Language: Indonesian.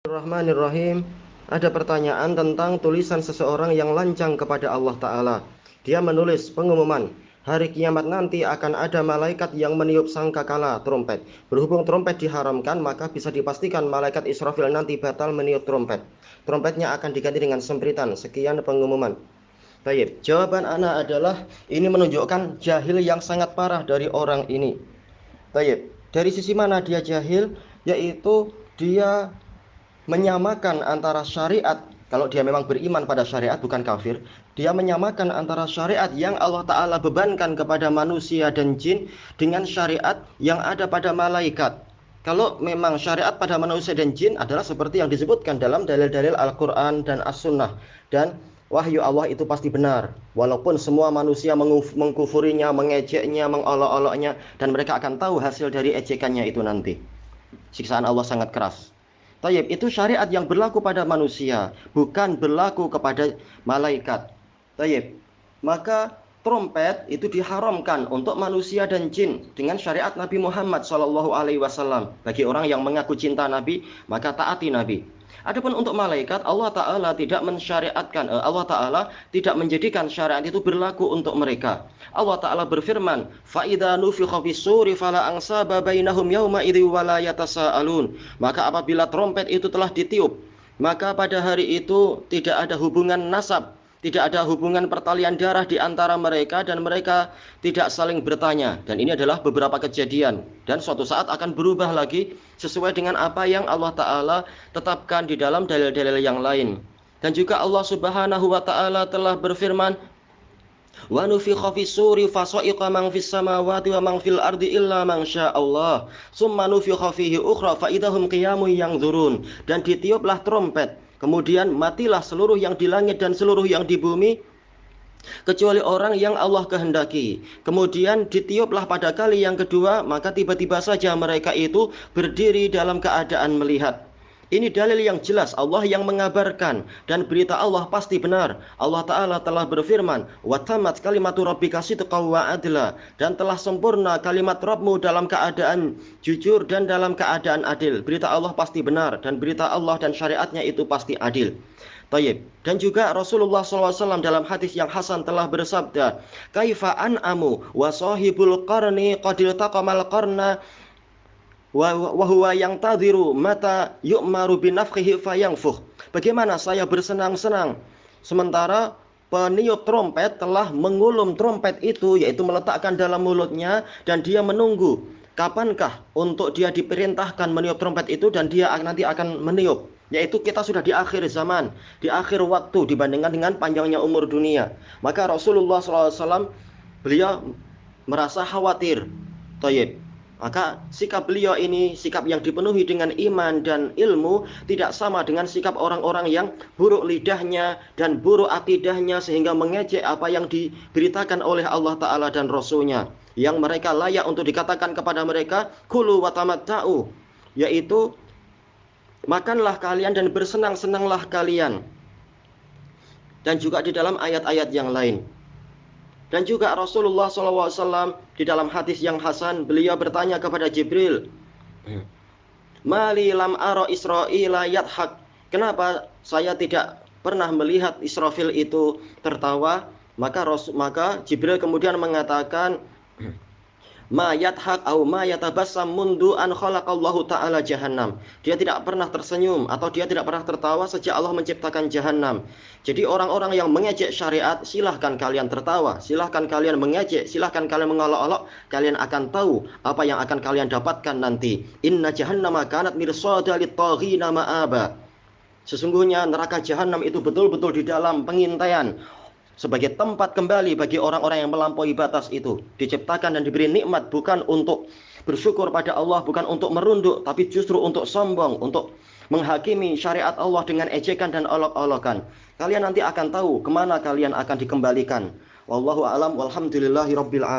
Bismillahirrahmanirrahim. Ada pertanyaan tentang tulisan seseorang yang lancang kepada Allah Ta'ala. Dia menulis pengumuman, hari kiamat nanti akan ada malaikat yang meniup sangkakala trompet. Berhubung trompet diharamkan, maka bisa dipastikan malaikat Israfil nanti batal meniup trompet. Trompetnya akan diganti dengan sempritan. Sekian pengumuman. Baik, jawaban ana adalah ini menunjukkan jahil yang sangat parah dari orang ini. Baik, dari sisi mana dia jahil? Yaitu dia menyamakan antara syariat, kalau dia memang beriman pada syariat bukan kafir, dia menyamakan antara syariat yang Allah Ta'ala bebankan kepada manusia dan jin dengan syariat yang ada pada malaikat. Kalau memang syariat pada manusia dan jin adalah seperti yang disebutkan dalam dalil-dalil Al-Quran dan As-Sunnah, dan wahyu Allah itu pasti benar, walaupun semua manusia mengkufurinya, mengejeknya, mengolok-oloknya, dan mereka akan tahu hasil dari ejekannya itu nanti. Siksaan Allah sangat keras. Tayyib, itu syariat yang berlaku pada manusia, bukan berlaku kepada malaikat. Tayyib. Maka trompet itu diharamkan untuk manusia dan jin dengan syariat Nabi Muhammad SAW. Bagi orang yang mengaku cinta Nabi, maka taati Nabi. Adapun untuk malaikat, Allah Ta'ala tidak mensyariatkan, Allah Ta'ala tidak menjadikan syariat itu berlaku untuk mereka. Allah Ta'ala berfirman, فَإِذَا نُفِخَ فِي الصُّورِ فَلَا أَنْصَابَ بَيْنَهُمْ يَوْمَئِذٍ وَلَا يَتَسَاءَلُونَ. Maka apabila trompet itu telah ditiup, maka pada hari itu tidak ada hubungan nasab, tidak ada hubungan pertalian darah di antara mereka, dan mereka tidak saling bertanya. Dan ini adalah beberapa kejadian, dan suatu saat akan berubah lagi sesuai dengan apa yang Allah Ta'ala tetapkan di dalam dalil-dalil yang lain. Dan juga Allah Subhanahu wa Ta'ala telah berfirman, wa nufikha fis suri fasa'iqa man fis samawati wa man fil ardi illa man sya'allah summa nufikha fihi ukhra fa idahum qiyamun yanzurun. Dan ditiuplah trompet, kemudian matilah seluruh yang di langit dan seluruh yang di bumi kecuali orang yang Allah kehendaki. Kemudian ditiuplah pada kali yang kedua, maka tiba-tiba saja mereka itu berdiri dalam keadaan melihat. Ini dalil yang jelas, Allah yang mengabarkan, dan berita Allah pasti benar. Allah Ta'ala telah berfirman, وَتَمَّتْ كَلِمَةُ رَبِّكَ صِدْقًا وَعَدْلًا. Dan telah sempurna kalimat Rabbmu dalam keadaan jujur dan dalam keadaan adil. Berita Allah pasti benar, dan berita Allah dan syariatnya itu pasti adil. Tayyib. Dan juga Rasulullah SAW dalam hadis yang hasan telah bersabda, kaifa an'amu wa sahibul qarni qadil taqamal qarna wa huwa yang tadhiru mata yu'maru binafkhihi fayanfuh. Bagaimana saya bersenang-senang sementara peniup trompet telah mengulum trompet itu, yaitu meletakkan dalam mulutnya, dan dia menunggu kapankah untuk dia diperintahkan meniup trompet itu, dan dia nanti akan meniup. Yaitu kita sudah di akhir zaman, di akhir waktu dibandingkan dengan panjangnya umur dunia. Maka Rasulullah SAW beliau merasa khawatir. Tayyib. Maka sikap beliau ini sikap yang dipenuhi dengan iman dan ilmu, tidak sama dengan sikap orang-orang yang buruk lidahnya dan buruk akidahnya sehingga mengejek apa yang diberitakan oleh Allah Ta'ala dan Rasulnya, yang mereka layak untuk dikatakan kepada mereka kulu wa tamatta'u, yaitu makanlah kalian dan bersenang-senanglah kalian. Dan juga di dalam ayat-ayat yang lain. Dan juga Rasulullah SAW di dalam hadis yang hasan, beliau bertanya kepada Jibril, Mali lam aro Israila yadhak. Kenapa saya tidak pernah melihat Israfil itu tertawa? Maka Jibril kemudian mengatakan, ma yadhak au ma yatabassam mundu an khalaqallahu ta'ala jahannam. Dia tidak pernah tersenyum atau dia tidak pernah tertawa sejak Allah menciptakan jahannam. Jadi orang-orang yang mengejek syariat, silahkan kalian tertawa, silahkan kalian mengejek, silahkan kalian mengolok-olok, kalian akan tahu apa yang akan kalian dapatkan nanti. Inna jahannama kanat mirsada lit-taghina ma'aba. Sesungguhnya neraka jahannam itu betul-betul di dalam pengintaian, sebagai tempat kembali bagi orang-orang yang melampaui batas itu. Diciptakan dan diberi nikmat bukan untuk bersyukur pada Allah, bukan untuk merunduk, tapi justru untuk sombong, untuk menghakimi syariat Allah dengan ejekan dan olok-olokan. Kalian nanti akan tahu kemana kalian akan dikembalikan. Wallahu a'lam walhamdulillahi rabbil alamin.